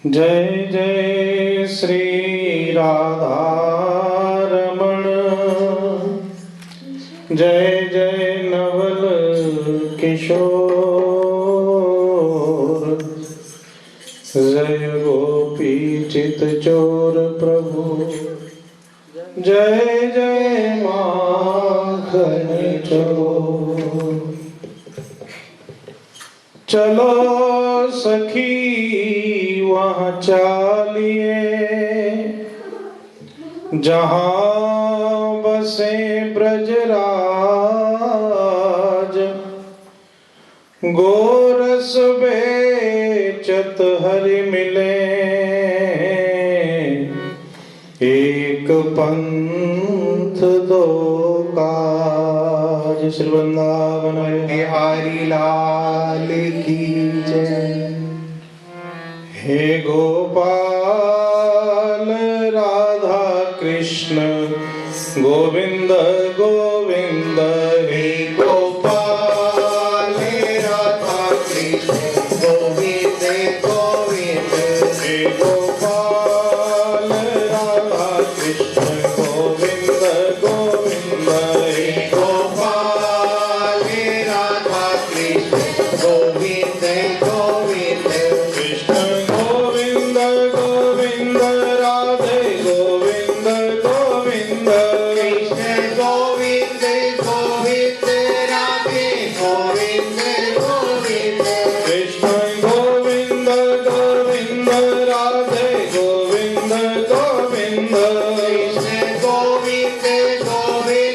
जय जय श्री राधा रमण, जय जय नवल किशोर, जय गोपी चित चोर प्रभु, जय जय माखन चोर। चलो सखी वहाँ चालिए जहाँ बसे ब्रजराज, गोरस बेचत हरि मिले, एक पंथ दो काज। श्री वृंदावन बिहारी लाल की जय। हे गोपाल राधा कृष्ण गोविंद गोविंद, हे गोपाल राधा कृष्ण गोविंद गोविंद, हे गोपाल राधा कृष्ण गोविंद गोविंद, हे गोपाल राधा कृष्ण गोविंद गोविंद, कृष्ण गोविंद गोविंद राधे गोविंद गोविंद, कृष्ण गोविंद गोविंद राधे गोविंद गोविंद, कृष्ण गोविंद गोविंद राधे गोविंद गोविंद, कृष्ण गोविंद गोविंद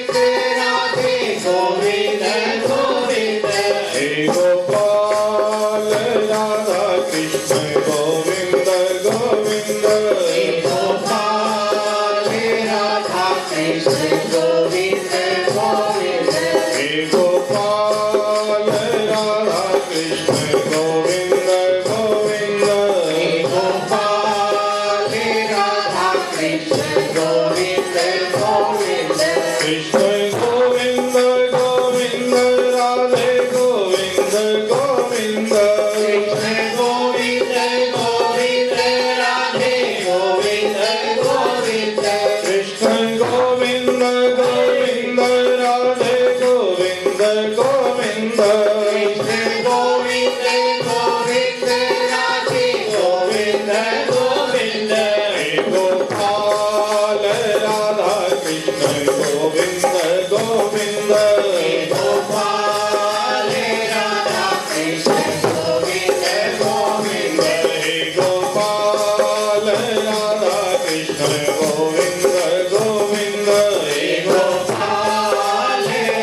राधे गोविंद गोविंद, हे गोपाल राधा कृष्ण गोविंद गोविंद, हे गोपाल राधा कृष्ण गोविंद गोविंद, हे गोपाल राधा कृष्ण गोविंद गोविंद, हे गोपाल राधा कृष्ण गोविंद गोविंद, कृष्ण गोविंद गोविंद राधे गोविंद गोविंद, कृष्ण गोविंद गोविंद राधे गोविंद गोविंद, कृष्ण गोविंद गोविंद राधे गोविंद गोविंद, कृष्ण गोविंद गोविंद राधे गोविंद गोविंद, हे गोपाल राधा कृष्ण गोविंद गोविंद, हे गोपाल राधा कृष्ण गोविंद गोविंद, हे गोपाल राधा कृष्ण गोविंद गोविंद, हे गोपाल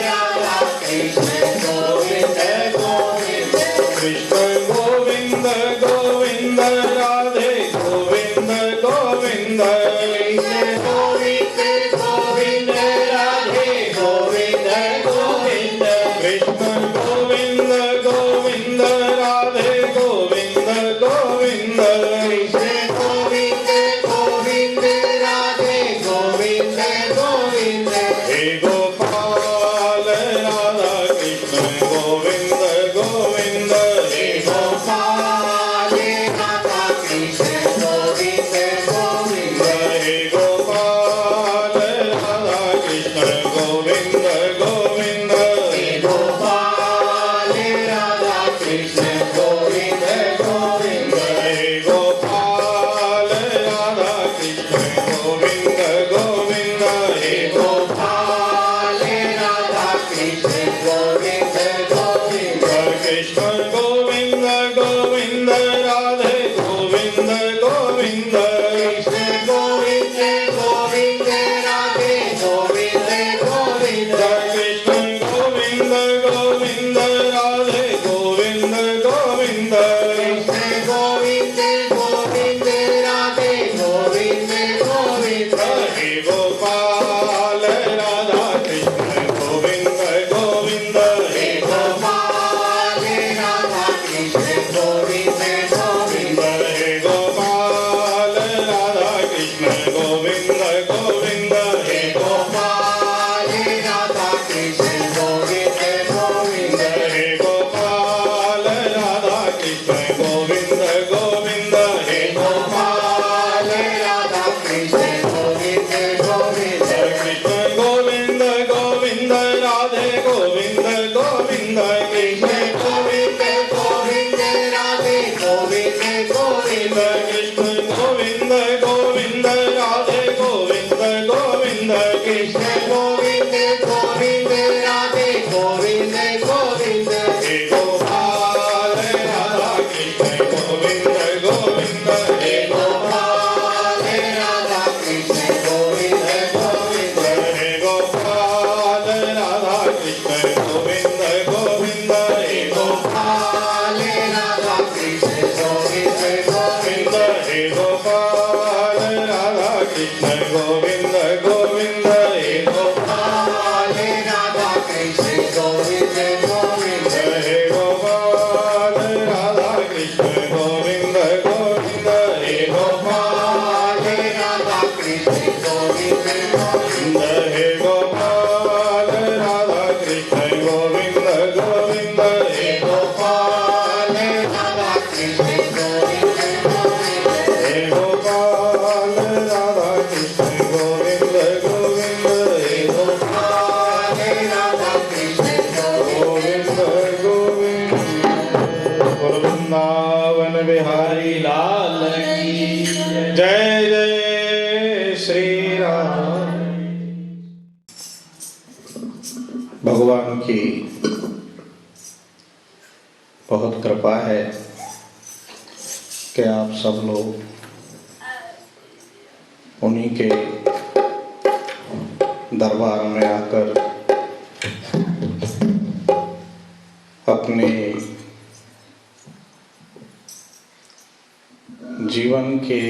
राधा कृष्ण गोविंद गोविंद, कृष्ण गोविंद गोविंद राधे गोविंद गोविंद, कृष्ण गोविंद गोविंद राधे गोविंद गोविंद, कृष्ण गोविंद गोविंद राधे गोविंद गोविंद, कृष्ण गोविंद गोविंद राधे गोविंद गोविंद, हे गोपाल राधा कृष्ण गोविंद गोविंद, हे गोपाल राधा कृष्ण गोविंद गोविंद, हे गोपाल राधा कृष्ण गोविंद गोविंद, हे गोपाल राधा कृष्ण गोविंद गोविंद, हे गोपाल राधा कृष्ण गोविंद गोविंद, हे गोपाल राधा कृष्ण गोविंद गोविंद, कृष्ण गोविंद गोविंद राधे गोविंद गोविंद, कृष्ण गोविंद गोविंद राधे गोविंद गोविंद, कृष्ण गोविंद गोविंद राधे गोविंद गोविंद, कृष्ण गोविंद गोविंद राधे गोविंद गोविंद, हे गोपाल राधा कृष्ण गोविंद गोविंद, हे गोपाल राधा कृष्ण गोविंद गोविंद, कृष्ण गोविंद गोविंद राधे गोविंद गोविंद कृष्ण गोविंद गोविंद राधे गोविंद गोविंद हे गोपाल राधा कृष्ण गोविंद गोविंद हे गोपाल राधा कृष्ण गोविंद गोविंद हे गोपाल राधा कृष्ण गोविंद गोविंद हे गोपाल राधा कृष्ण गोविंद गोविंद हे गोपाल राधा कृष्ण गोविंद गोविंद हे गोपाल राधा कृष्ण गोविंद गोविंद हे गोपाल राधा कृष्ण गोविंद गोविंद हे गोपाल राधा कृष्ण गोविंद गोविंद हे गोपाल राधा कृष्ण गोविंद गोविंद हे गोपाल राधा कृष्ण गोविंद गोविंद हे गोपाल राधा कृष्ण गोविंद गोविंद हे गोपाल राधा कृष्ण गोविंद गोविंद वृंदावन बिहारी लाल की जय जय श्री राम। भगवान की बहुत कृपा है कि आप सब लोग उन्हीं के दरबार में आकर अपने जीवन के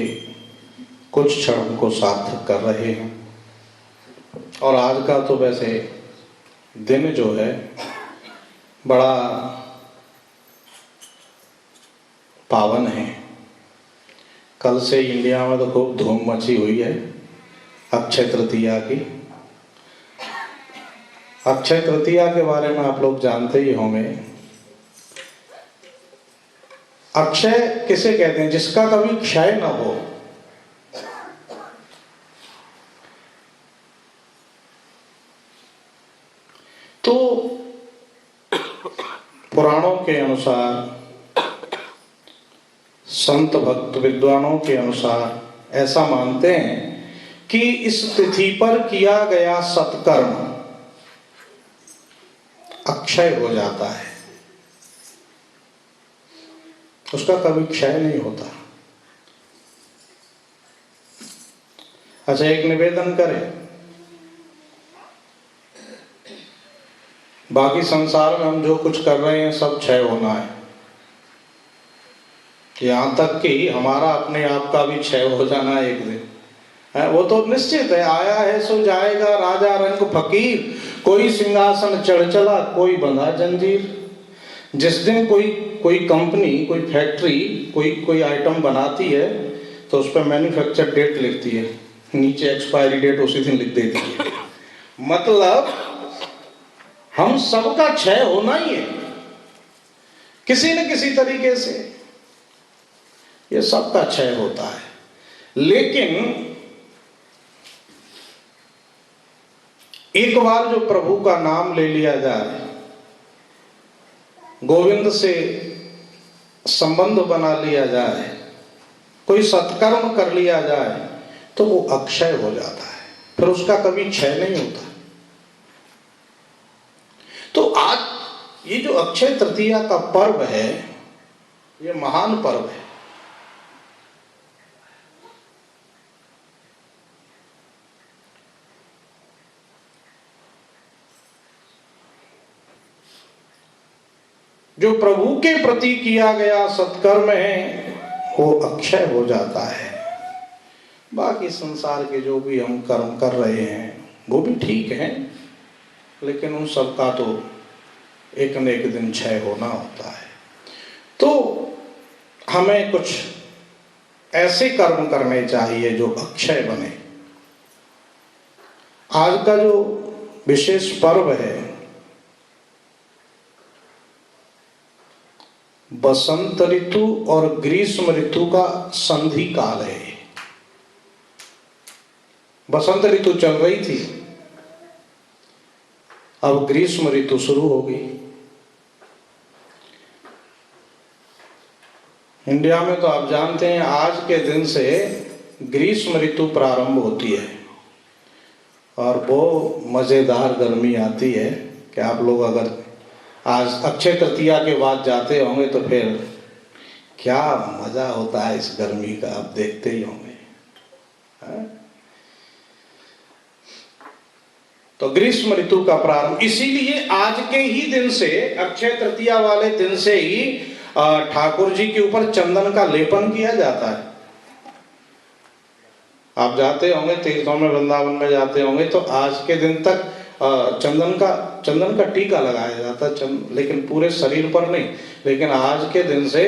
कुछ क्षण को सार्थक कर रहे हैं। और आज का तो वैसे दिन जो है बड़ा पावन है। कल से इंडिया में तो खूब धूम मची हुई है अक्षय तृतीया की। अक्षय तृतीया के बारे में आप लोग जानते ही होंगे। अक्षय किसे कहते हैं? जिसका कभी क्षय न हो। तो पुराणों के अनुसार, संत भक्त विद्वानों के अनुसार ऐसा मानते हैं कि इस तिथि पर किया गया सत्कर्म अक्षय हो जाता है, उसका कभी क्षय नहीं होता। अच्छा, एक निवेदन करें, बाकी संसार में हम जो कुछ कर रहे हैं सब क्षय होना है। यहाँ तक कि हमारा अपने आप का भी क्षय हो जाना एक दिन है, वो तो निश्चित है। आया है सो जाएगा, राजा रंग फकीर, कोई सिंहासन चढ़ चला, कोई बंधा जंजीर। जिस दिन कोई कंपनी, कोई फैक्ट्री कोई आइटम बनाती है तो उस पर मैन्युफैक्चर डेट लिखती है, नीचे एक्सपायरी डेट उसी दिन लिख देती है। मतलब हम सबका क्षय होना ही है किसी न किसी तरीके से, ये सबका क्षय होता है। लेकिन एक बार जो प्रभु का नाम ले लिया जाए, गोविंद से संबंध बना लिया जाए, कोई सत्कर्म कर लिया जाए तो वो अक्षय हो जाता है, फिर उसका कभी क्षय नहीं होता। तो आज ये जो अक्षय तृतीया का पर्व है, ये महान पर्व है। जो प्रभु के प्रति किया गया सत्कर्म है वो अक्षय हो जाता है। बाकी संसार के जो भी हम कर्म कर रहे हैं वो भी ठीक है, लेकिन उन सब का तो एक न एक दिन क्षय होना होता है। तो हमें कुछ ऐसे कर्म करने चाहिए जो अक्षय बने। आज का जो विशेष पर्व है बसंत ऋतु और ग्रीष्म ऋतु का संधि काल है। बसंत ऋतु चल रही थी, अब ग्रीष्म ऋतु शुरू हो गई। इंडिया में तो आप जानते हैं आज के दिन से ग्रीष्म ऋतु प्रारंभ होती है और वो मज़ेदार गर्मी आती है कि आप लोग अगर आज अक्षय तृतीया के बाद जाते होंगे तो फिर क्या मज़ा होता है इस गर्मी का, आप देखते ही होंगे। तो ग्रीष्म ऋतु का प्रारंभ, इसीलिए आज के ही दिन से, अक्षय तृतीया वाले दिन से ही ठाकुर जी के ऊपर चंदन का लेपन किया जाता है। आप जाते होंगे तीर्थों में, वृंदावन में जाते होंगे तो आज के दिन तक चंदन का टीका लगाया जाता है, लेकिन पूरे शरीर पर नहीं। लेकिन आज के दिन से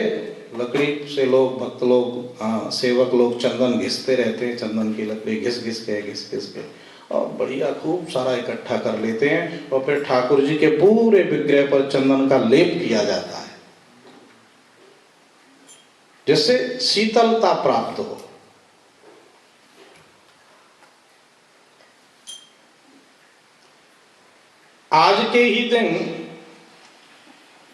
लकड़ी से लोग, भक्त लोग, सेवक लोग चंदन घिसते रहते हैं। चंदन की लकड़ी घिस घिस के और बढ़िया खूब सारा इकट्ठा कर लेते हैं और फिर ठाकुर जी के पूरे विग्रह पर चंदन का लेप किया जाता है जिससे शीतलता प्राप्त हो। आज के ही दिन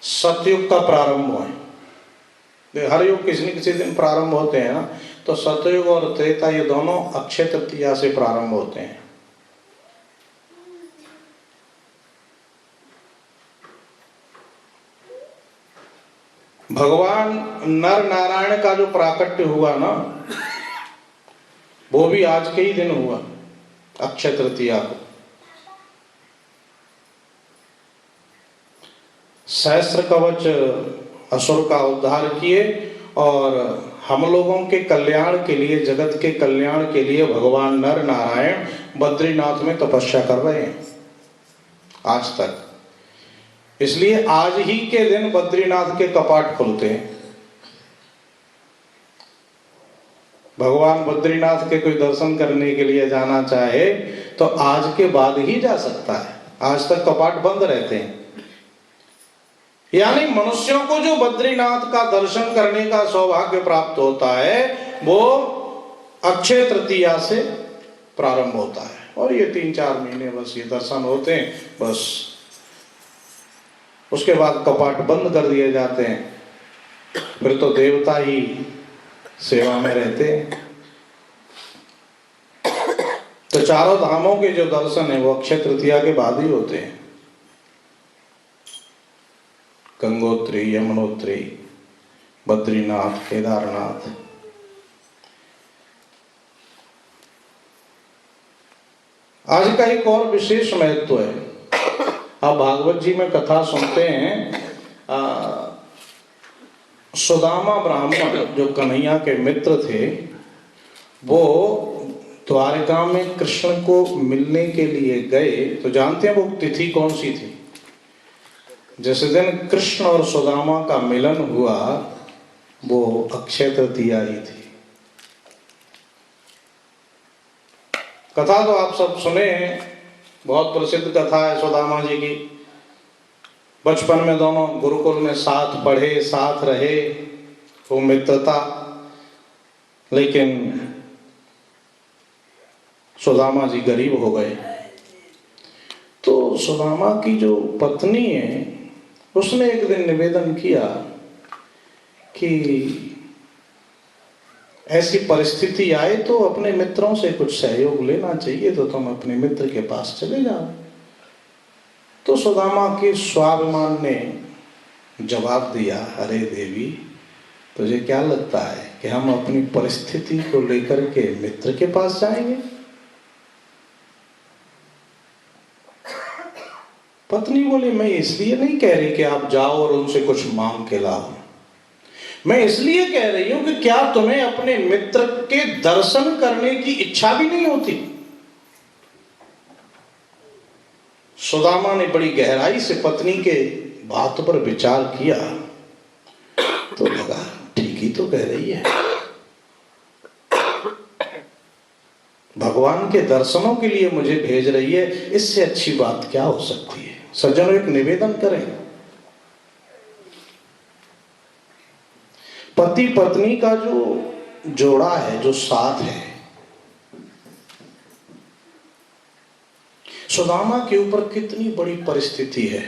सतयुग का प्रारंभ हुआ है। हर युग किसी न किसी दिन प्रारंभ होते हैं ना, तो सतयुग और त्रेता ये दोनों अक्षय तृतीया से प्रारंभ होते हैं। भगवान नर नारायण का जो प्राकट्य हुआ ना, वो भी आज के ही दिन हुआ, अक्षय तृतीया को। सहस्त्र कवच असुर का उद्धार किए और हम लोगों के कल्याण के लिए, जगत के कल्याण के लिए भगवान नर नारायण बद्रीनाथ में तपस्या कर रहे हैं आज तक। इसलिए आज ही के दिन बद्रीनाथ के कपाट खुलते हैं। भगवान बद्रीनाथ के कोई दर्शन करने के लिए जाना चाहे तो आज के बाद ही जा सकता है, आज तक कपाट बंद रहते हैं। यानी मनुष्यों को जो बद्रीनाथ का दर्शन करने का सौभाग्य प्राप्त होता है वो अक्षय तृतीया से प्रारंभ होता है और ये 3-4 महीने बस ये दर्शन होते हैं, बस उसके बाद कपाट बंद कर दिए जाते हैं। फिर तो देवता ही सेवा में रहते हैं। तो चारों धामों के जो दर्शन है वो अक्षय तृतीया के बाद ही होते हैं। गंगोत्री, यमुनोत्री, बद्रीनाथ, केदारनाथ। आज का एक और विशेष महत्व है। आप भागवत जी में कथा सुनते हैं, सुदामा ब्राह्मण जो कन्हैया के मित्र थे, वो द्वारका में कृष्ण को मिलने के लिए गए। तो जानते हैं वो तिथि कौन सी थी? जिस दिन कृष्ण और सुदामा का मिलन हुआ वो अक्षय तृतीया ही थी। कथा तो आप सब सुने हैं, बहुत प्रसिद्ध कथा है सुदामा जी की। बचपन में दोनों गुरुकुल में साथ पढ़े, साथ रहे, वो मित्रता। लेकिन सुदामा जी गरीब हो गए तो सुदामा की जो पत्नी है उसने एक दिन निवेदन किया कि ऐसी परिस्थिति आए तो अपने मित्रों से कुछ सहयोग लेना चाहिए, तो तुम अपने मित्र के पास चले जाओ। तो सुदामा के स्वाभिमान ने जवाब दिया, अरे देवी, तुझे क्या लगता है कि हम अपनी परिस्थिति को लेकर के मित्र के पास जाएंगे? पत्नी बोली, मैं इसलिए नहीं कह रही कि आप जाओ और उनसे कुछ मांग के लाओ, मैं इसलिए कह रही हूं कि क्या तुम्हें अपने मित्र के दर्शन करने की इच्छा भी नहीं होती? सुदामा ने बड़ी गहराई से पत्नी के बात पर विचार किया तो लगा ठीक ही तो कह रही है। भगवान के दर्शनों के लिए मुझे भेज रही है, इससे अच्छी बात क्या हो सकती है। सज्जनों, एक निवेदन करें, पति पत्नी का जो जोड़ा है, जो साथ है, सुदामा के ऊपर कितनी बड़ी परिस्थिति है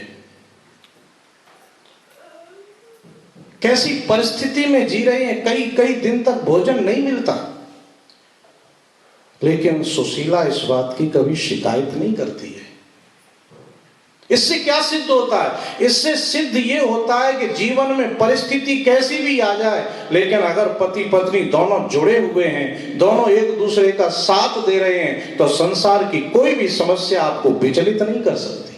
कैसी परिस्थिति में जी रहे हैं, कई कई दिन तक भोजन नहीं मिलता, लेकिन सुशीला इस बात की कभी शिकायत नहीं करती है। इससे क्या सिद्ध होता है? इससे सिद्ध ये होता है कि जीवन में परिस्थिति कैसी भी आ जाए, लेकिन अगर पति पत्नी दोनों जुड़े हुए हैं, दोनों एक दूसरे का साथ दे रहे हैं, तो संसार की कोई भी समस्या आपको विचलित नहीं कर सकती।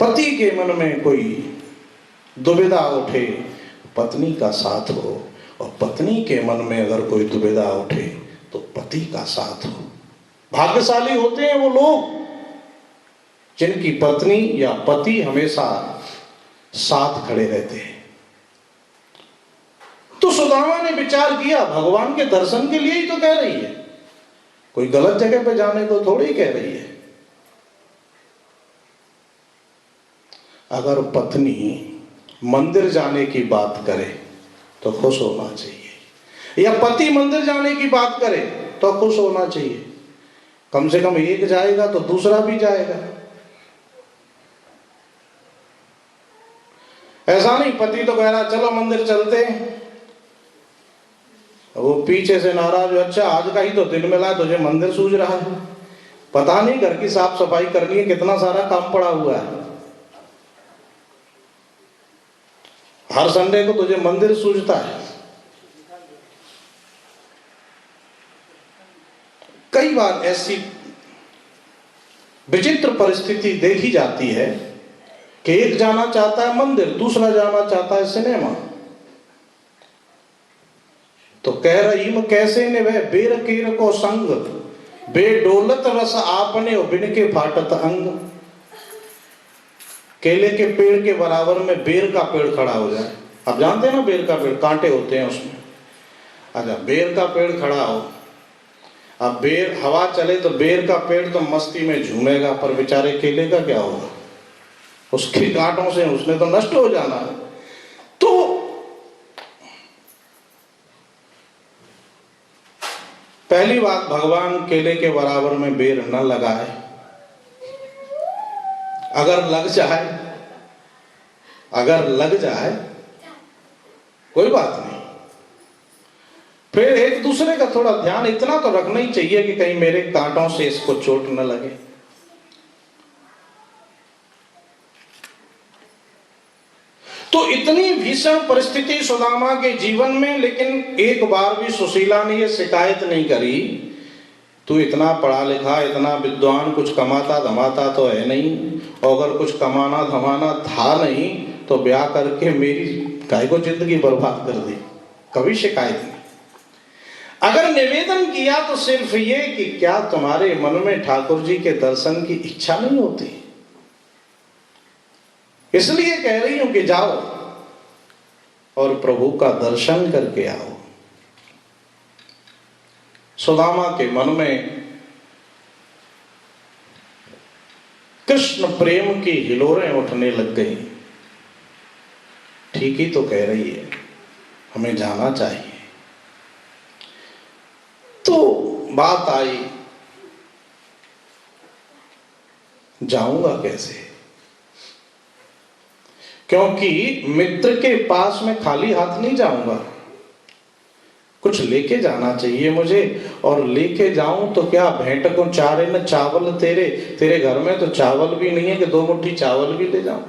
पति के मन में कोई दुविधा उठे, पत्नी का साथ हो, और पत्नी के मन में अगर कोई दुविधा उठे तो पति का साथ हो। भाग्यशाली होते हैं वो लोग जिनकी पत्नी या पति हमेशा साथ खड़े रहते हैं। तो सुदामा ने विचार किया, भगवान के दर्शन के लिए ही तो कह रही है, कोई गलत जगह पे जाने को थोड़ी कह रही है। अगर पत्नी मंदिर जाने की बात करे तो खुश होना चाहिए, या पति मंदिर जाने की बात करे तो खुश होना चाहिए। कम से कम एक जाएगा तो दूसरा भी जाएगा। ऐसा नहीं पति तो कह रहा चलो मंदिर चलते हैं, वो पीछे से नाराज हो, अच्छा आज का ही तो दिन मिला है, तुझे मंदिर सूझ रहा है, पता नहीं घर की साफ सफाई करनी है, कितना सारा काम पड़ा हुआ है, हर संडे को तुझे मंदिर सूझता है। कई बार ऐसी विचित्र परिस्थिति देखी जाती है कि एक जाना चाहता है मंदिर, दूसरा जाना चाहता है सिनेमा। तो कह रही मैं कैसे ने वह बेर केर को संग, बेडोलत रस आपने बिन के फाटत अंग। केले के पेड़ के बराबर में बेर का पेड़ खड़ा हो जाए, आप जानते हैं ना बेर का पेड़ कांटे होते हैं उसमें। अच्छा बेर का पेड़ खड़ा हो, अब बेर हवा चले तो बेर का पेड़ तो मस्ती में झूमेगा, पर बेचारे केले का क्या होगा, उसके कांटों से उसने तो नष्ट हो जाना है। तो पहली बात, भगवान केले के बराबर में बेर न लगाए, अगर लग जाए कोई बात नहीं, फिर एक दूसरे का थोड़ा ध्यान इतना तो रखना ही चाहिए कि कहीं मेरे कांटों से इसको चोट न लगे। तो इतनी भीषण परिस्थिति सुदामा के जीवन में, लेकिन एक बार भी सुशीला ने यह शिकायत नहीं करी, तू इतना पढ़ा लिखा, इतना विद्वान, कुछ कमाता धमाता तो है नहीं, और अगर कुछ कमाना धमाना था नहीं तो ब्याह करके मेरी काय को जिंदगी बर्बाद कर दी। कभी शिकायत नहीं। अगर निवेदन किया तो सिर्फ ये कि क्या तुम्हारे मन में ठाकुर जी के दर्शन की इच्छा नहीं होती, इसलिए कह रही हूं कि जाओ और प्रभु का दर्शन करके आओ। सुदामा के मन में कृष्ण प्रेम की हिलोरें उठने लग गई। ठीक ही तो कह रही है, हमें जाना चाहिए। तो बात आई, जाऊंगा कैसे, क्योंकि मित्र के पास में खाली हाथ नहीं जाऊंगा, कुछ लेके जाना चाहिए मुझे, और लेके जाऊं तो क्या भेंट को चारे न चावल तेरे घर में तो चावल भी नहीं है कि 2 मुट्ठी चावल भी ले जाऊं।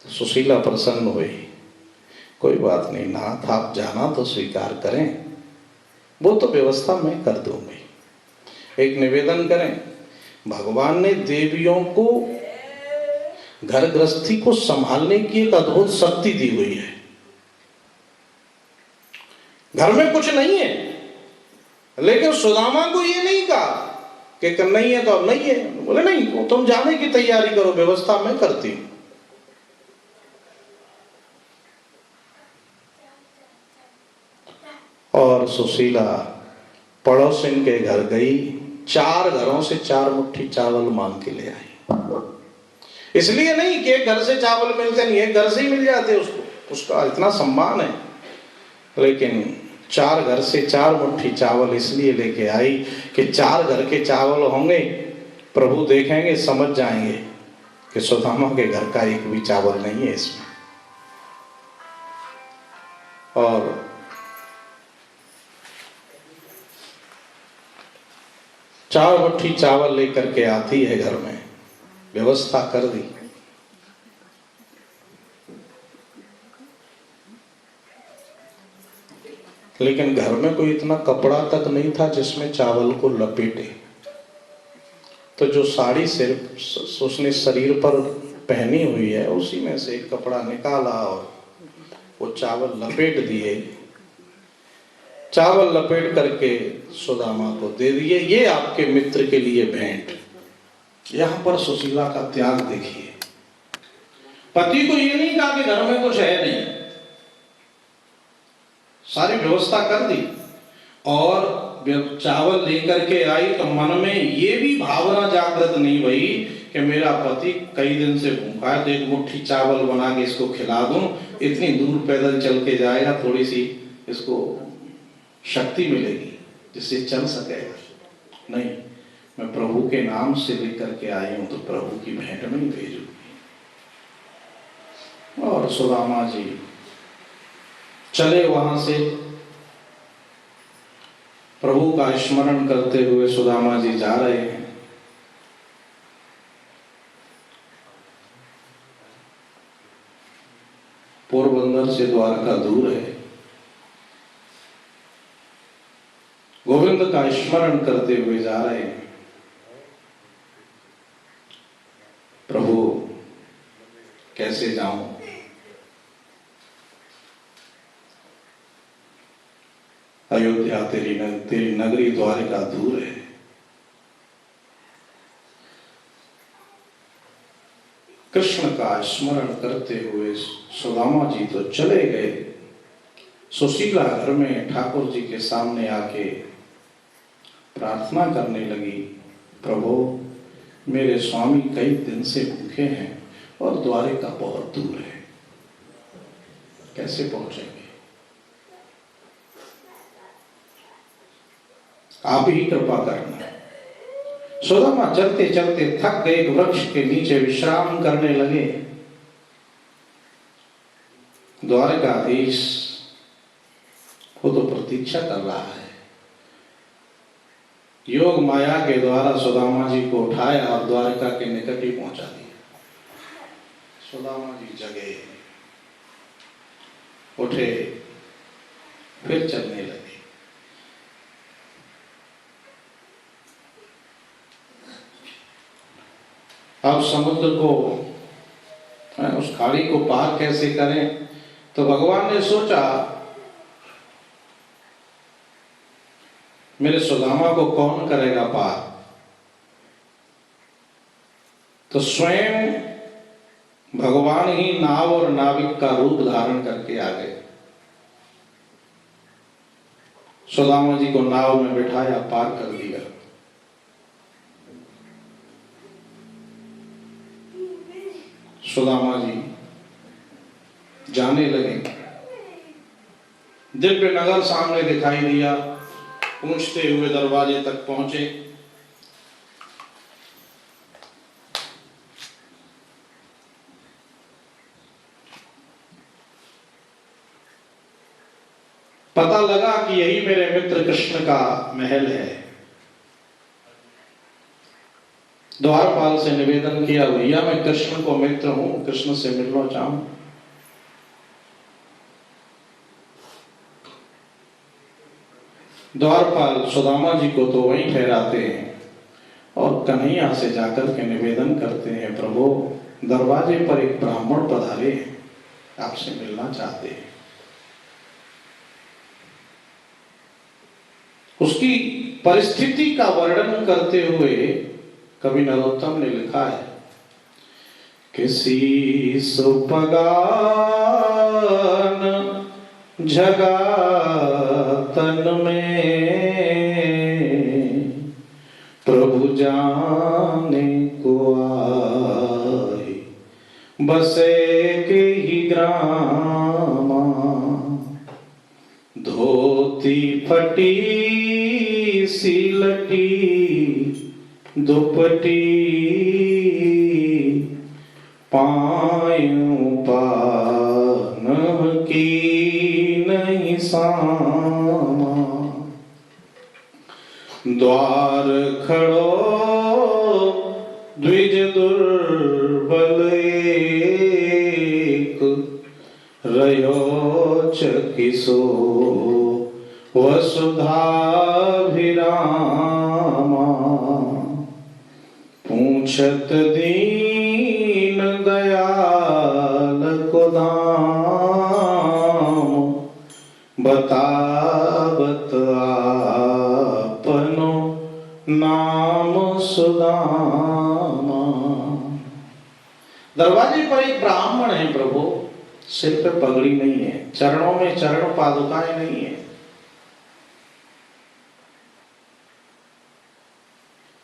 सुशीला प्रसन्न हुई, कोई बात नहीं नाथ, आप जाना तो स्वीकार करें, वो तो व्यवस्था मैं कर दूंगी। एक निवेदन करें, भगवान ने देवियों को घर गृहस्थी को संभालने की एक अद्भुत शक्ति दी हुई है। घर में कुछ नहीं है, लेकिन सुदामा को ये नहीं कहा कि नहीं है तो अब नहीं है, बोले नहीं तुम जाने की तैयारी करो, व्यवस्था मैं करती हूं। और सुशीला पड़ोसिन के घर गई, 4 घरों से 4 मुट्ठी चावल मांग के ले आई। इसलिए नहीं कि एक घर से चावल मिलते नहीं, एक घर से ही मिल जाते उसको, उसका इतना सम्मान है। लेकिन 4 घर से 4 मुट्ठी चावल इसलिए लेके आई कि 4 घर के चावल होंगे, प्रभु देखेंगे समझ जाएंगे कि सुदामा के घर का एक भी चावल नहीं है इसमें। और चार मुट्ठी चावल लेकर के आती है घर में, व्यवस्था कर दी। लेकिन घर में कोई इतना कपड़ा तक नहीं था जिसमें चावल को लपेटे। तो जो साड़ी सिर्फ उसने शरीर पर पहनी हुई है उसी में से एक कपड़ा निकाला और वो चावल लपेट दिए। चावल लपेट करके सुदामा को दे दिए, ये आपके मित्र के लिए भेंट। यहां पर सुशीला का त्याग देखिए। पति को ये नहीं कहा कि घर में कुछ है नहीं, सारी व्यवस्था कर दी और चावल लेकर के आई। तो मन में ये भी भावना जागृत नहीं हुई कि मेरा पति कई दिन से भूखा है, तो एक मुट्ठी चावल बना के इसको खिला दूं, इतनी दूर पैदल चल के जाएगा, थोड़ी सी इसको शक्ति मिलेगी जिससे चल सकेगा। नहीं, मैं प्रभु के नाम से लेकर के आई हूं तो प्रभु की भेंट में ही भेजूंगी। और सुदामा जी चले वहां से, प्रभु का स्मरण करते हुए सुदामा जी जा रहे हैं। पोरबंदर से द्वारका दूर है। गोविंद का स्मरण करते हुए जा रहे हैं। प्रभु कैसे जाऊं, अयोध्या तेरी नगरी द्वारका दूर है। कृष्ण का स्मरण करते हुए सुदामा जी तो चले गए। सुशीला घर में ठाकुर जी के सामने आके प्रार्थना करने लगी, प्रभु मेरे स्वामी कई दिन से भूखे हैं और द्वारका बहुत दूर है, कैसे पहुंचेंगे? आप ही कृपा करना। सुदामा चलते चलते थक गए, एक वृक्ष के नीचे विश्राम करने लगे। द्वारकाधीश वो तो प्रतीक्षा कर रहा है। योग माया के द्वारा सुदामा जी को उठाया और द्वारका के निकट ही पहुंचा दिया। सुदामा जी जगे, उठे, फिर चलने लगे। अब समुद्र को, उस खाड़ी को पार कैसे करें? तो भगवान ने सोचा मेरे सुदामा को कौन करेगा पार? तो स्वयं भगवान ही नाव और नाविक का रूप धारण करके आ गए। सुदामा जी को नाव में बिठाया, पार कर दिया। सुदामा जी जाने लगे। दिव्य नगर सामने दिखाई दिया। पहुंचते हुए दरवाजे तक पहुंचे। पता लगा कि यही मेरे मित्र कृष्ण का महल है। द्वारपाल से निवेदन किया, भैया मैं कृष्ण को मित्र हूं, कृष्ण से मिलना चाहूं। द्वारपाल सुदामा जी को तो वहीं ठहराते हैं और कन्हैया से जाकर के निवेदन करते हैं, प्रभु दरवाजे पर एक ब्राह्मण पधारे हैं, आपसे मिलना चाहते हैं। उसकी परिस्थिति का वर्णन करते हुए कवि नरोत्तम ने लिखा है, किसी सुपगान जगा तन में प्रभु जाने को आए, बसे के ही ग्राम धोती धोती फटी सिलटी दुपटी पायूं पान की नहीं सामा द्वार खड़ो द्विज दुर्बल एक रयो चकिसो वसुधाभिरामा पूछत दीन दयाल को दाम बतावत आपनो नाम सुदामा। दरवाजे पर एक ब्राह्मण है प्रभु, सिर पे पगड़ी नहीं है, चरणों में चरण पादुकाएं नहीं है,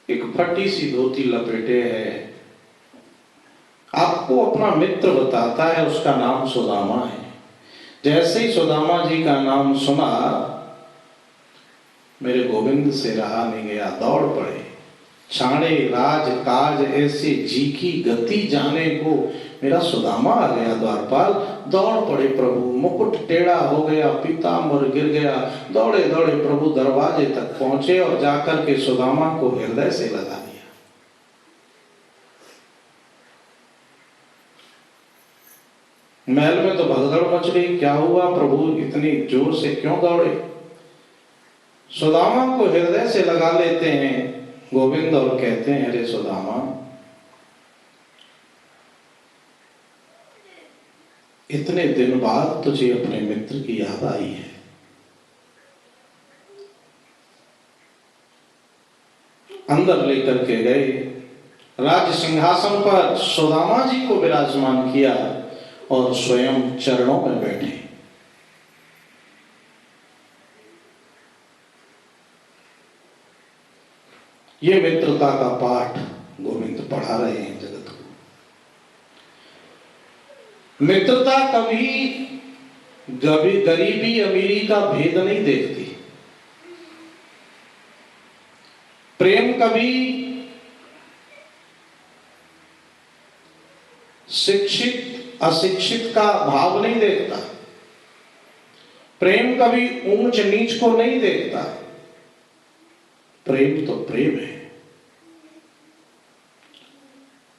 एक फटी सी धोती लपेटे है। आपको अपना मित्र बताता है, उसका नाम सुदामा है। जैसे ही सुदामा जी का नाम सुना, मेरे गोविंद से रहा नहीं गया, दौड़ पड़े। छाड़े राज काज ऐसे जी की गति जाने को मेरा सुदामा आ गया द्वारपाल। दौड़ पड़े प्रभु, मुकुट टेढ़ा हो गया, पीतांबर गिर गया। दौड़े दौड़े प्रभु दरवाजे तक पहुंचे और जाकर के सुदामा को हृदय से लगा दिया। महल में तो भगदड़ मच गई, क्या हुआ प्रभु, इतनी जोर से क्यों दौड़े? सुदामा को हृदय से लगा लेते हैं गोविंद और कहते हैं, अरे सुदामा, इतने दिन बाद तुझे अपने मित्र की याद आई है। अंदर लेकर के गए, राज सिंहासन पर सुदामा जी को विराजमान किया और स्वयं चरणों में बैठे। ये मित्रता का पाठ गोविंद पढ़ा रहे हैं जगत को। मित्रता कभी गरीबी अमीरी का भेद नहीं देखती। प्रेम कभी शिक्षित अशिक्षित का भाव नहीं देखता। प्रेम कभी ऊंच नीच को नहीं देखता। प्रेम तो प्रेम है,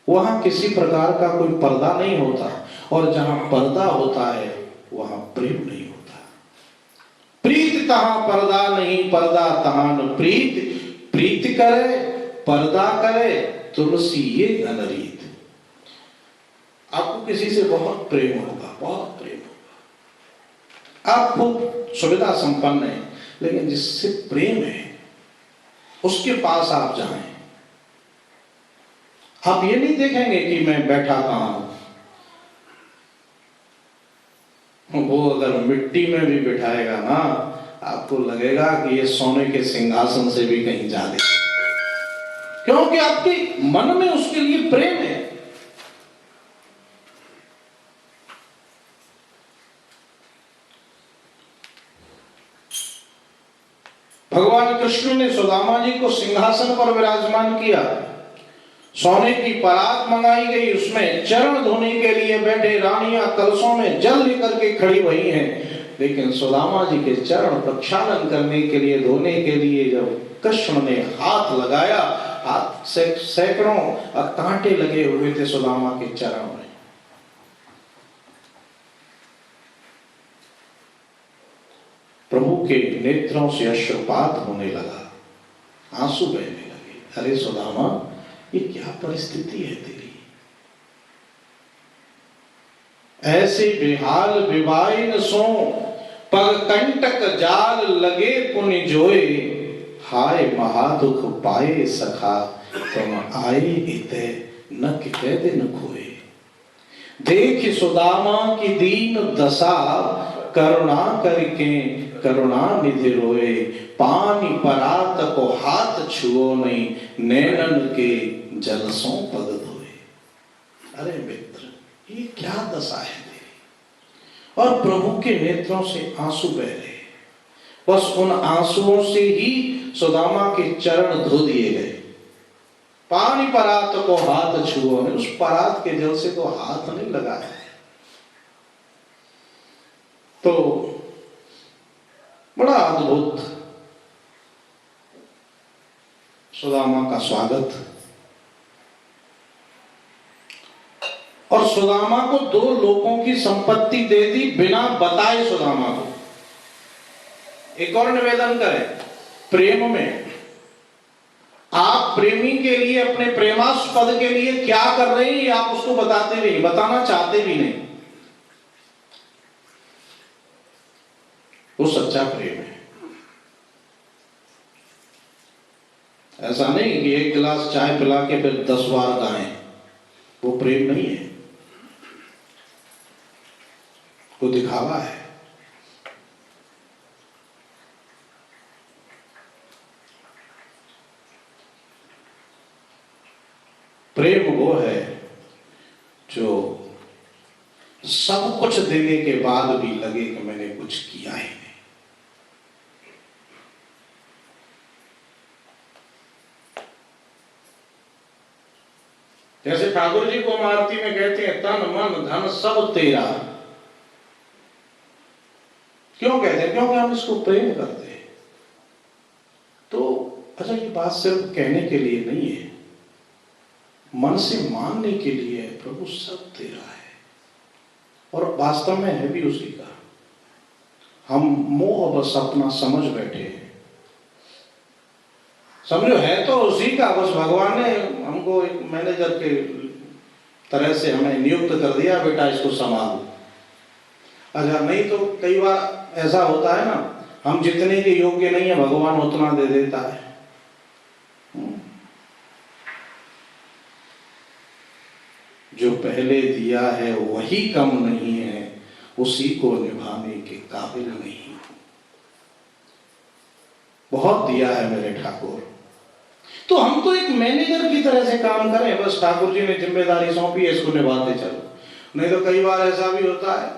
वहां किसी प्रकार का कोई पर्दा नहीं होता, और जहां पर्दा होता है वहां प्रेम नहीं होता। प्रीत तहां पर्दा नहीं, पर्दा तहां न प्रीत। प्रीत करे पर्दा करे तुलसी ये घनरीत। आपको किसी से बहुत प्रेम होगा, बहुत प्रेम होगा, आप खूब सुविधा संपन्न है, लेकिन जिससे प्रेम है उसके पास आप जाएं, आप ये नहीं देखेंगे कि मैं बैठा कहां हूं। वो अगर मिट्टी में भी बिठाएगा ना, आपको लगेगा कि ये सोने के सिंहासन से भी कहीं ज्यादा, क्योंकि आपके मन में उसके लिए प्रेम है। भगवान कृष्ण ने सुदामा जी को सिंहासन पर विराजमान किया। सोने की परात मंगाई गई, उसमें चरण धोने के लिए बैठे रानियां कलशों में जल लेकर के खड़ी हुई हैं। लेकिन सुदामा जी के चरण प्रक्षालन करने के लिए, धोने के लिए जब कृष्ण ने हाथ लगाया, हाथ से सैकड़ों कांटे लगे हुए थे सुदामा के चरण में। प्रभु के नेत्रों से अश्रुपात होने लगा, आंसू बहने लगे। अरे सुदामा, ये क्या परिस्थिति है तेरी? ऐसे बेहाल विवाइन सो पग कंटक जाल लगे पुनि जोए। हाय महादुख पाए सखा तुम आए इते न किते दिन खोए। देख सुदामा की दीन दशा करुणा करके करुणा निधि रोए। पानी परात को हाथ छुओ नहीं, नैनन के जलसों पग धोए। अरे मित्र, ये क्या दशा है तेरी? और प्रभु के नेत्रों से आंसू बह रहे, बस उन आंसुओं से ही सुदामा के चरण धो दिए गए। पानी परात को हाथ छुओ, उस परात के जल से तो हाथ नहीं लगाया। तो बड़ा अद्भुत सुदामा का स्वागत। और सुदामा को 2 लोगों की संपत्ति दे दी बिना बताए सुदामा को। एक और निवेदन करें, प्रेम में आप प्रेमी के लिए, अपने प्रेमास्पद के लिए क्या कर रहे हैं आप उसको बताते भी नहीं, बताना चाहते भी नहीं। वो सच्चा प्रेम है। ऐसा नहीं कि 1 गिलास चाय पिला के फिर 10 बार गाएं, वो प्रेम नहीं है, वो दिखावा है। प्रेम वो है जो सब कुछ देने के बाद भी लगे कि मैंने कुछ किया ही नहीं। जैसे ठाकुर जी को आरती में कहते हैं, तन मन धन सब तेरा। क्यों कहते हैं? क्योंकि हम इसको प्रेम करते हैं। तो अच्छा, ये बात सिर्फ कहने के लिए नहीं है, मन से मानने के लिए है, प्रभु सब तेरा है। और वास्तव में है भी उसी का। हम मोह बस अपना समझ बैठे हैं। समझो है तो उसी का, बस भगवान ने हमको एक मैनेजर के तरह से हमें नियुक्त कर दिया, बेटा इसको संभाल। अच्छा, नहीं तो कई बार ऐसा होता है ना, हम जितने के योग्य नहीं है भगवान उतना दे देता है। जो पहले दिया है वही कम नहीं है, उसी को निभाने के काबिल नहीं। बहुत दिया है मेरे ठाकुर। तो हम तो एक मैनेजर की तरह से काम करें, बस ठाकुर जी ने जिम्मेदारी सौंपी है, इसको निभाते चलो। नहीं तो कई बार ऐसा भी होता है,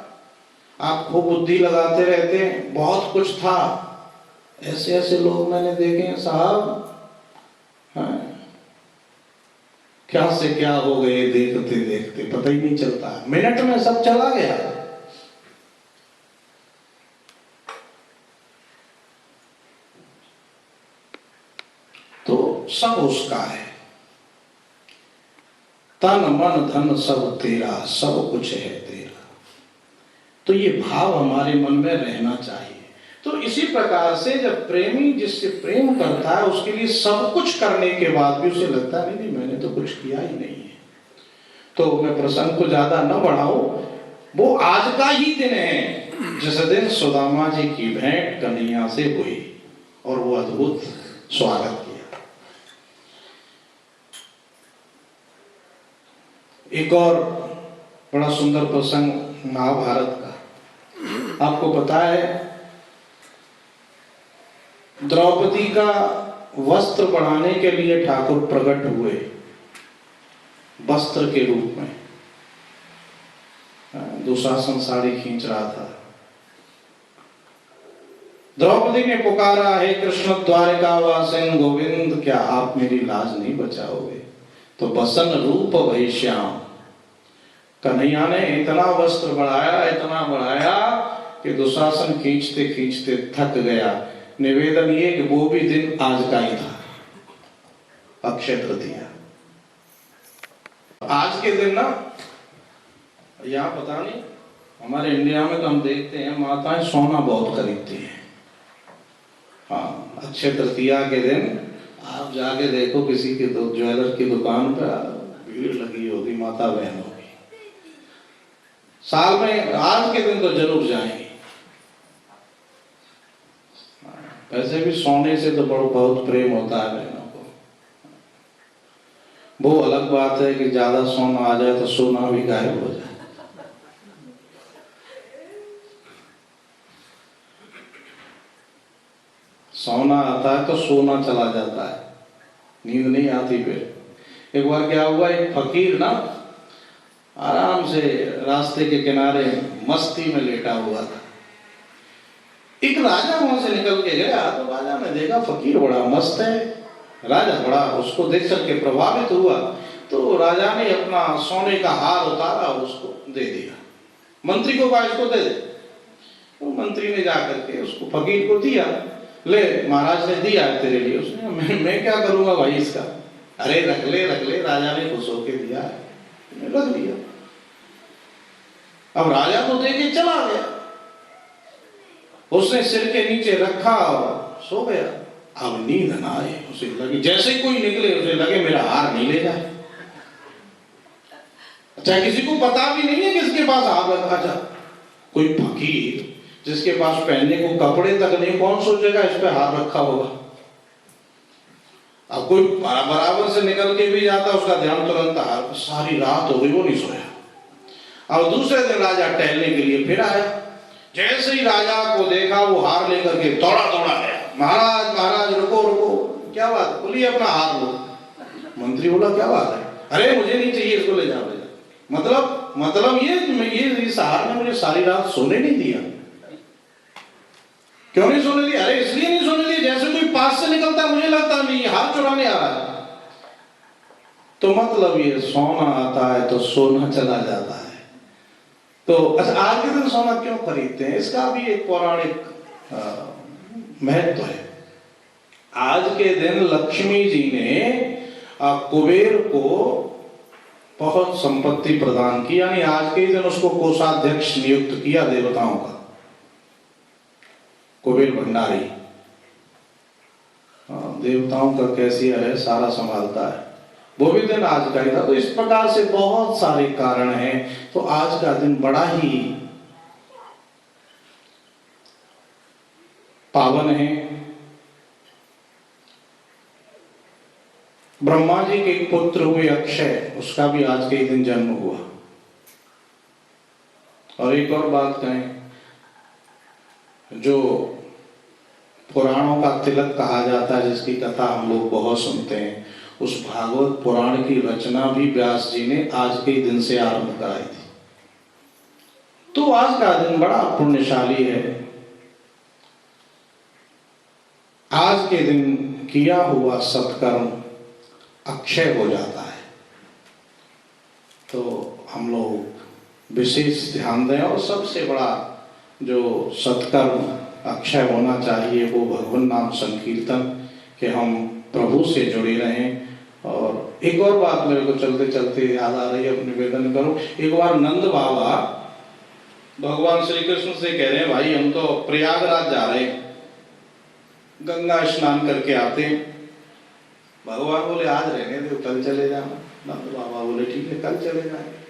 आप खूब बुद्धि लगाते रहते हैं, बहुत कुछ था। ऐसे ऐसे लोग मैंने देखे हैं साहब, क्या से क्या हो गए देखते देखते पता ही नहीं चलता, मिनट में सब चला गया। तो सब उसका है, तन मन धन सब तेरा, सब कुछ है तेरा। तो ये भाव हमारे मन में रहना चाहिए। तो इसी प्रकार से जब प्रेमी जिससे प्रेम करता है, उसके लिए सब कुछ करने के बाद भी उसे लगता है नहीं मैंने तो कुछ किया ही नहीं है। तो मैं प्रसंग को ज्यादा न बढ़ाऊं, वो आज का ही दिन है जिस दिन सुदामा जी की भेंट कन्हैया से हुई और वो अद्भुत स्वागत किया। एक और बड़ा सुंदर प्रसंग महाभारत का। आपको पता है, द्रौपदी का वस्त्र बढ़ाने के लिए ठाकुर प्रकट हुए वस्त्र के रूप में। दुशासन साड़ी खींच रहा था। द्रौपदी ने पुकारा, हे कृष्ण द्वारिकावासिन गोविंद, क्या आप मेरी लाज नहीं बचाओगे? तो बसन रूप भई श्याम, कन्हैया ने इतना वस्त्र बढ़ाया, इतना बढ़ाया कि दुशासन खींचते खींचते थक गया। निवेदन ये कि वो भी दिन आज का ही था, अक्षय तृतीया। आज के दिन ना, यहाँ पता नहीं, हमारे इंडिया में तो हम देखते हैं माताएं सोना बहुत खरीदती हैं। हाँ, अक्षय तृतीया के दिन आप जाके देखो किसी के तो ज्वेलर की दुकान पर भीड़ लगी होगी, माता बहन होगी। साल में आज के दिन तो जरूर जाएंगे। वैसे भी सोने से तो बहुत प्रेम होता है बहनों को। वो अलग बात है कि ज्यादा सोना आ जाए तो सोना भी गायब हो जाए। सोना आता है तो सोना चला जाता है, नींद नहीं आती। फिर एक बार क्या हुआ, एक फकीर ना आराम से रास्ते के किनारे मस्ती में लेटा हुआ था। एक राजा वहां से निकल के गया तो राजा ने देखा फकीर बड़ा मस्त है। राजा बड़ा उसको देख करके प्रभावित हुआ, तो राजा ने अपना सोने का हार उतारा, उसको दे दिया। मंत्री को कहा इसको दे दे। तो मंत्री ने जाकर के उसको फकीर को दिया। ले महाराज ने दिया है तेरे लिए। उसने मैं क्या करूंगा भाई इसका। अरे रख ले रख ले, राजा ने खुश होके दिया है, रख दिया। अब राजा तो दे के चला गया, उसने सिर के नीचे रखा और सो गया। अब नींद ना आए, उसे लगी जैसे कोई निकले उसे लगे मेरा हार नहीं ले जाए। अच्छा किसी को पता भी नहीं है किसके पास हार रखा था। कोई फकीर जिसके पास पहनने को कपड़े तक नहीं, कौन सोचेगा इस पे हार रखा होगा। अब कोई बराबर से निकल के भी जाता, उसका ध्यान तुरंत हार। सारी रात हो गई वो नहीं सोया। अब दूसरे दिन राजा टहलने के लिए फिर आया। जैसे ही राजा को देखा वो हार लेकर के दौड़ा दौड़ा गया। महाराज महाराज रुको रुको, क्या बात, बोलिए अपना हार लो। मंत्री बोला क्या बात है। अरे मुझे नहीं चाहिए, इसको ले जाओ ले जाओ। मतलब ये इस हार ने मुझे सारी रात सोने नहीं दिया। क्यों नहीं सोने दिया। अरे इसलिए नहीं सोने दिया, जैसे कोई पास से निकलता मुझे लगता नहीं हार चुराने आ रहा है। तो मतलब ये सोना आता है तो सोना चला जाता है। तो अच्छा आज के दिन सोना क्यों खरीदते हैं, इसका भी एक पौराणिक महत्व है। आज के दिन लक्ष्मी जी ने कुबेर को बहुत संपत्ति प्रदान की, यानी आज के दिन उसको कोषाध्यक्ष नियुक्त किया देवताओं का, कुबेर भंडारी। देवताओं का कैसियर है, सारा संभालता है। वो भी दिन आज का ही था। तो इस प्रकार से बहुत सारे कारण हैं। तो आज का दिन बड़ा ही पावन है। ब्रह्मा जी के एक पुत्र हुए अक्षय, उसका भी आज के ही दिन जन्म हुआ। और एक और बात कहें, जो पुराणों का तिलक कहा जाता है, जिसकी कथा हम लोग बहुत सुनते हैं, उस भागवत पुराण की रचना भी व्यास जी ने आज के दिन से आरंभ कराई थी। तो आज का दिन बड़ा पुण्यशाली है। आज के दिन किया हुआ सत्कर्म अक्षय हो जाता है। तो हम लोग विशेष ध्यान दें, और सबसे बड़ा जो सत्कर्म अक्षय होना चाहिए वो भगवान नाम संकीर्तन, के हम प्रभु से जुड़े रहें। और एक और बात मेरे को चलते चलते याद आ रही है, अपने निवेदन करूं। एक बार नंद बाबा भगवान श्री कृष्ण से कह रहे हैं, भाई हम तो प्रयागराज जा रहे हैं, गंगा स्नान करके आते हैं। भगवान बोले आज रहने दो, कल चले जाना। नंद बाबा बोले ठीक है कल चले जाएंगे।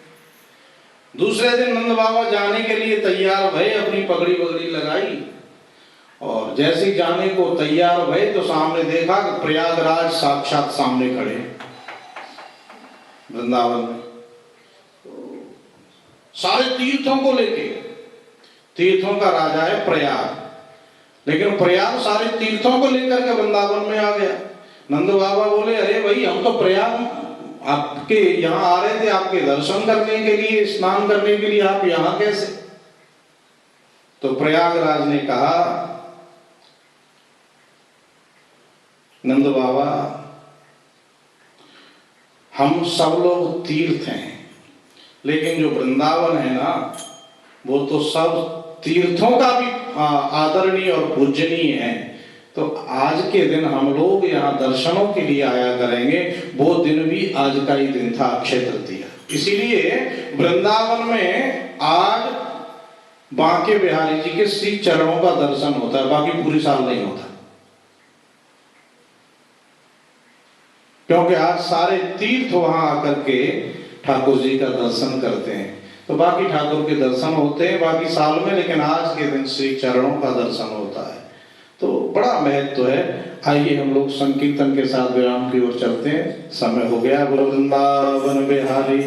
दूसरे दिन नंद बाबा जाने के लिए तैयार भये, अपनी पगड़ी वगड़ी लगाई, और जैसे ही जाने को तैयार भये तो सामने देखा कि प्रयागराज साक्षात सामने खड़े वृंदावन में। तो सारे तीर्थों को लेके, तीर्थों का राजा है प्रयाग, लेकिन प्रयाग सारे तीर्थों को लेकर के वृंदावन में आ गया। नंद बाबा बोले अरे भाई हम तो प्रयाग आपके यहाँ आ रहे थे, आपके दर्शन करने के लिए, स्नान करने के लिए, आप यहाँ कैसे। तो प्रयागराज ने कहा नंद बाबा हम सब लोग तीर्थ हैं, लेकिन जो वृंदावन है ना वो तो सब तीर्थों का भी आदरणीय और पूजनीय है। तो आज के दिन हम लोग यहाँ दर्शनों के लिए आया करेंगे। वो दिन भी आज का ही दिन था, अक्षय तृतीया। इसीलिए वृंदावन में आज बांके बिहारी जी के श्री चरणों का दर्शन होता है, बाकी पूरी साल नहीं होता, क्योंकि आज सारे तीर्थ वहां आकर के ठाकुर जी का दर्शन करते हैं। तो बाकी ठाकुर के दर्शन होते हैं बाकी साल में, लेकिन आज के दिन श्री चरणों का दर्शन होता है। तो बड़ा महत्व है। आइए हम लोग संकीर्तन के साथ विराम की ओर चलते हैं, समय हो गया। बोलो वृंदावन बिहारी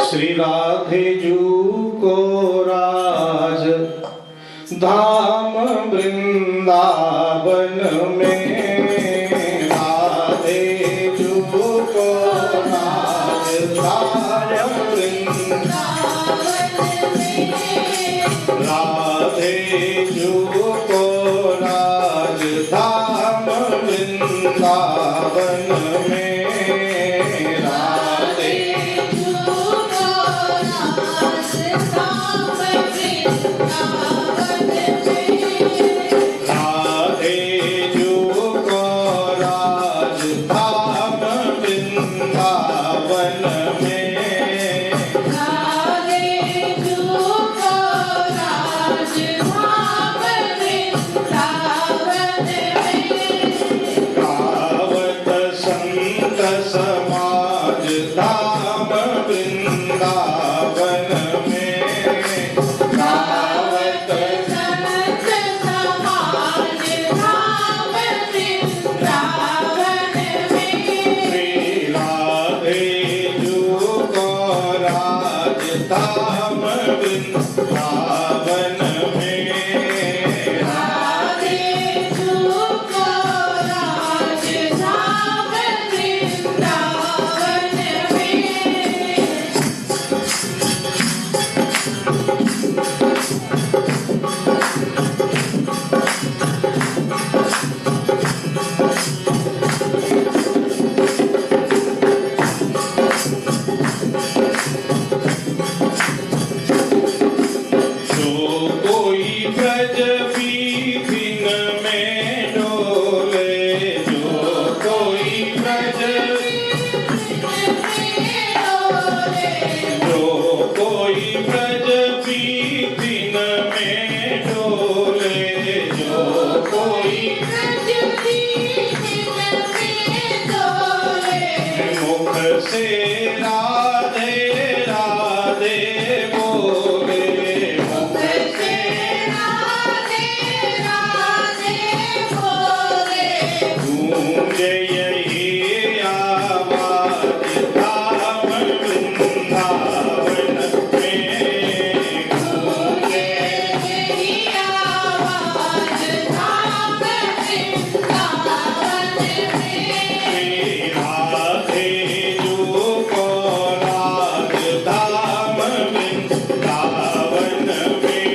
श्री राधे जू को राज धाम वृंदावन में, राधे जू को राज धाम वृंदावन में, राधे वृंदावन में राधे राधे जो को राजधाम वृंदावन में गावत संत समाज धाम वृंदावन में गावत श्री राधे जो को राजधाम वृंदावन में जो कोई ब्रज बीथिन में डोले जो कोई ब्रज जो कोई ब्रज बीथिन में डोले जो कोई मुख से राधे राधे बोले मुख से गूंजे यही आवाज धाम वृंदावन में गूंजे श्री राधे जो को राजधाम वृंदावन में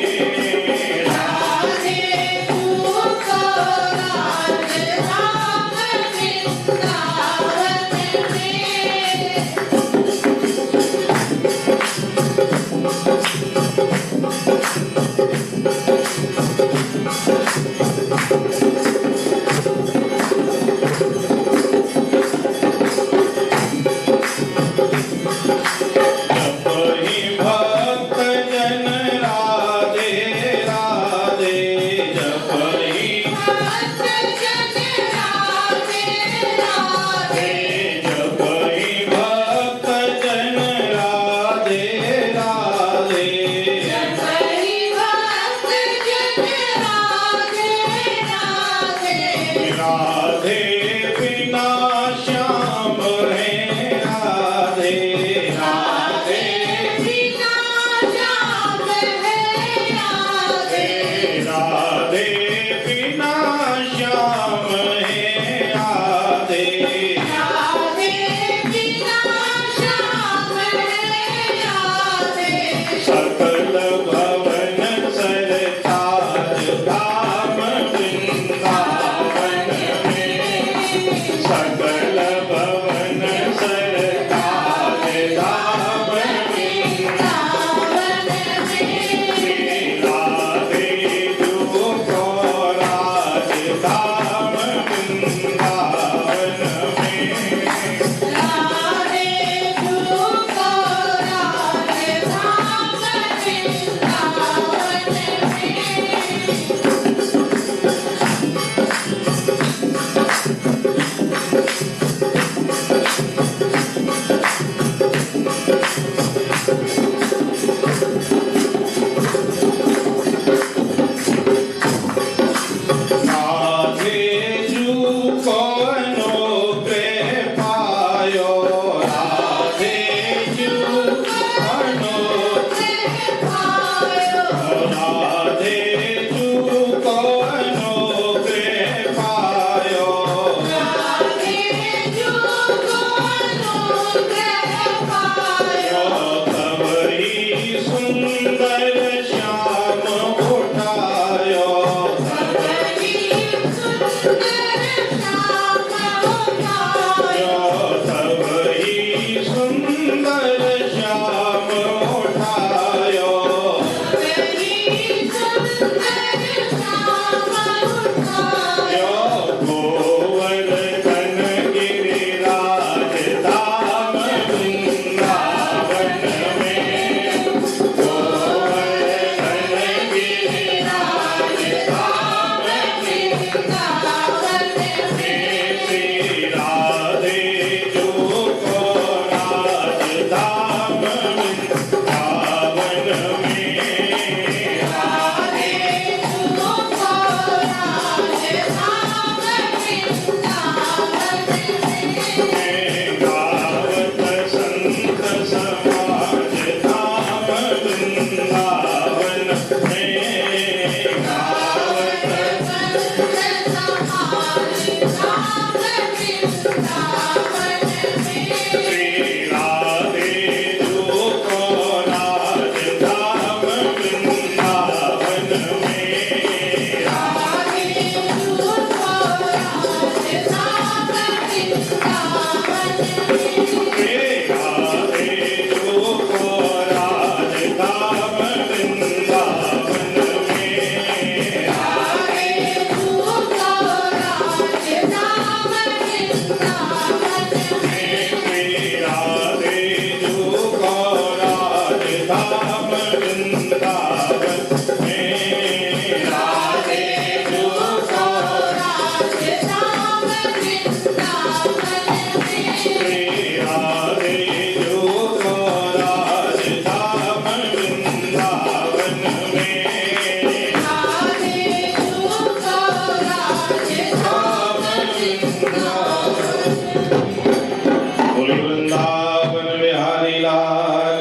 बोल वृंदावन बिहारी लाल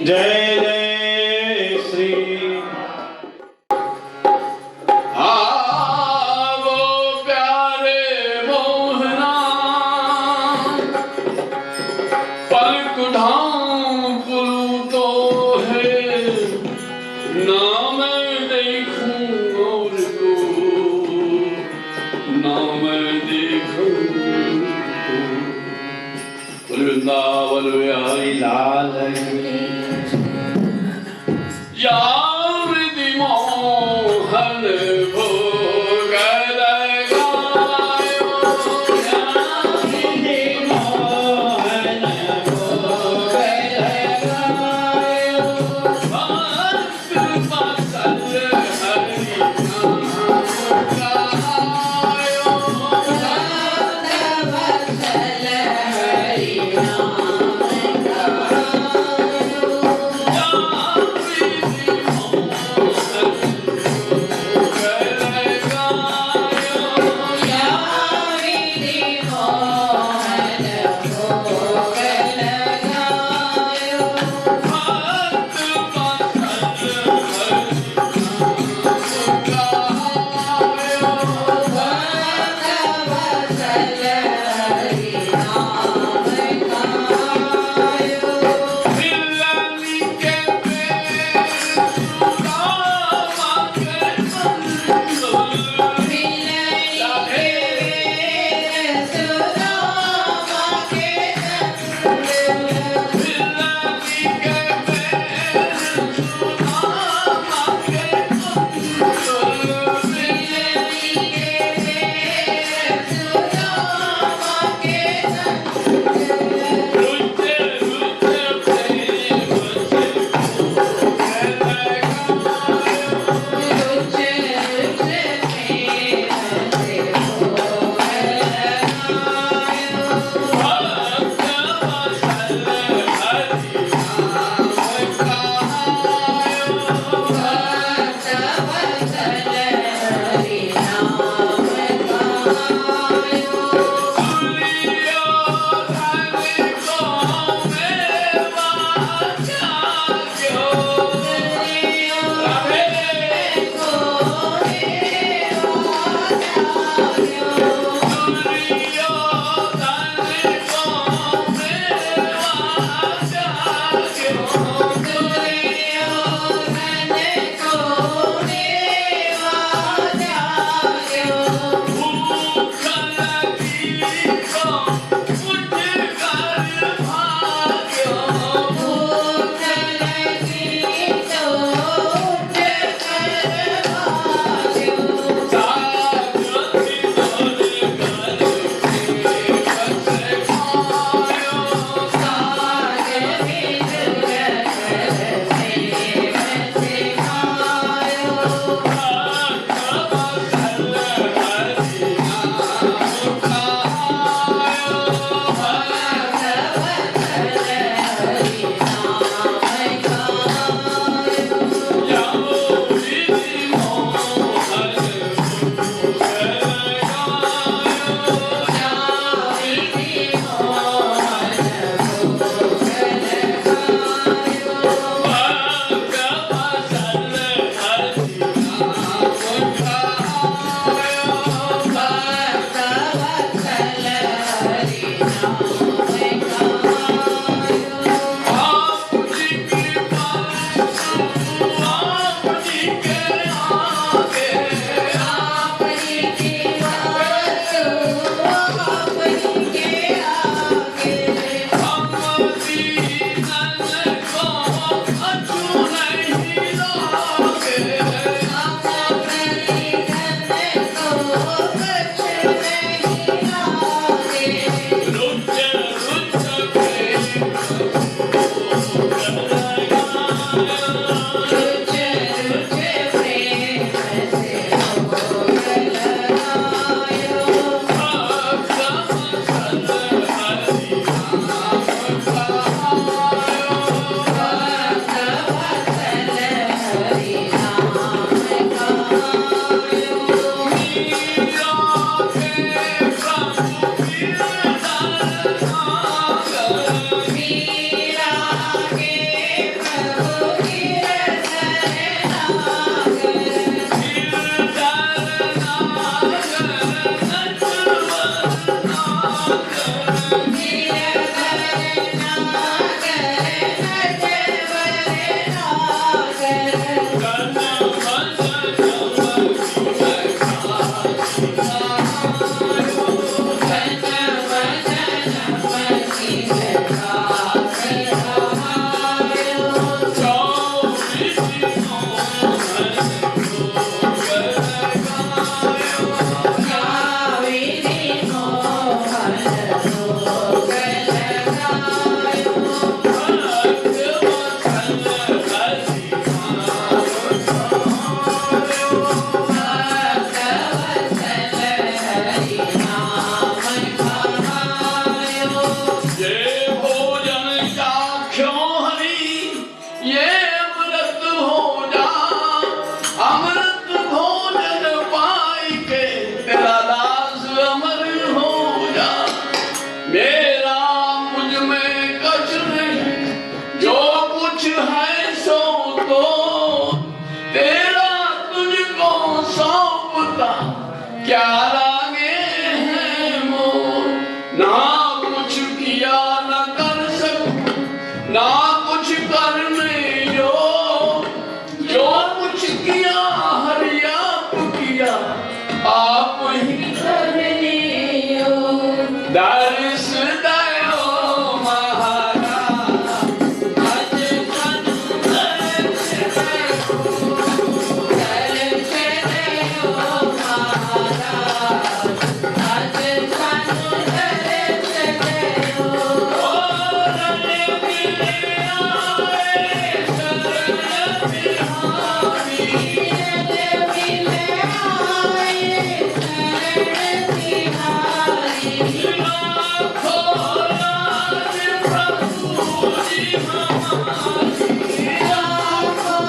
जय जय श्री। आवो प्यारे मोहना पलक ढांपुरु तो है ना मैं देखूं और को ना मैं देखूं। वृंदावन बिहारी लाल या विधि मोहन भोग लगायो, या विधि मोहन भोग लगायो, भक्त वत्सल हरि नाम गायो, भक्त वत्सल हरि नाम गायो। दर्श दयो महाराज अज तनु दर्श दयो दर्श दयो महाराज अज तनु दर्श दयो ओ रले मिले आए शरण बिहारी रले मिले आए शरण बिहारी लाखों लाज प्रभु जी हमारी लाखों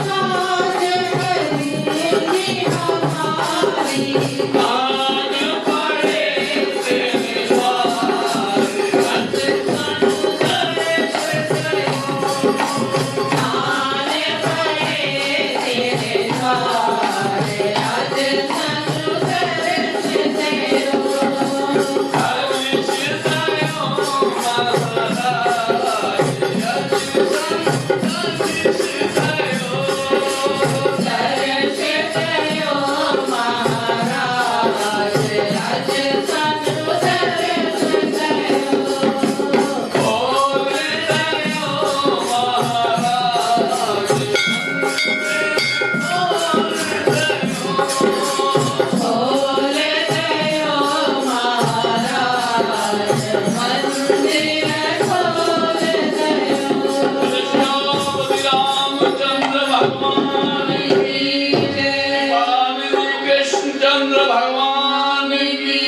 लाज प्रभु जी हमारी कान पड़े तेरे द्वार अज तनु दर्श दयो कान पड़े तेरे द्वार अज तनु दर्श दयो दर्श दयो महाराज अज तनु दर्श दयो दर्श दयो महाराज अज तनु दर्श दयो बोल दयो महाराज बोल दयो महाराज मंदिर खोल दयो कृष्णावति रामचंद्र भगवान की जय स्वामी कृष्णचंद्र भगवान की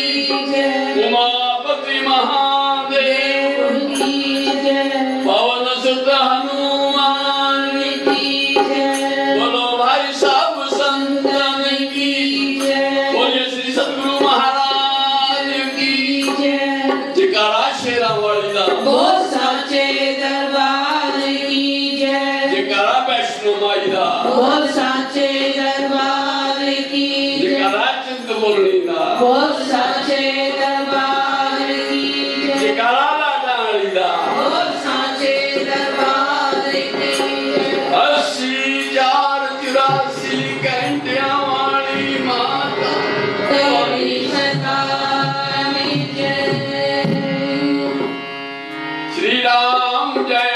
जय उमापति महादेव की जय पवन सुत हनुमान की जय बोलो भाई साहब संतन की जय बोलिए श्री सद्गुरु महाराज की जय जयकारा शेरा वाली बोल साचे दरबार की जय जयकारा वैष्णो माई दा बोल साचे दरबार की जय जयकारा चिंतपूर्णी दा बोल साचे दरबार की जय जयकारा लाडाली दा बोल साचे दरबार की जय 80,84 घंटियां वाली माता तेरी सदा जय श्री राम जय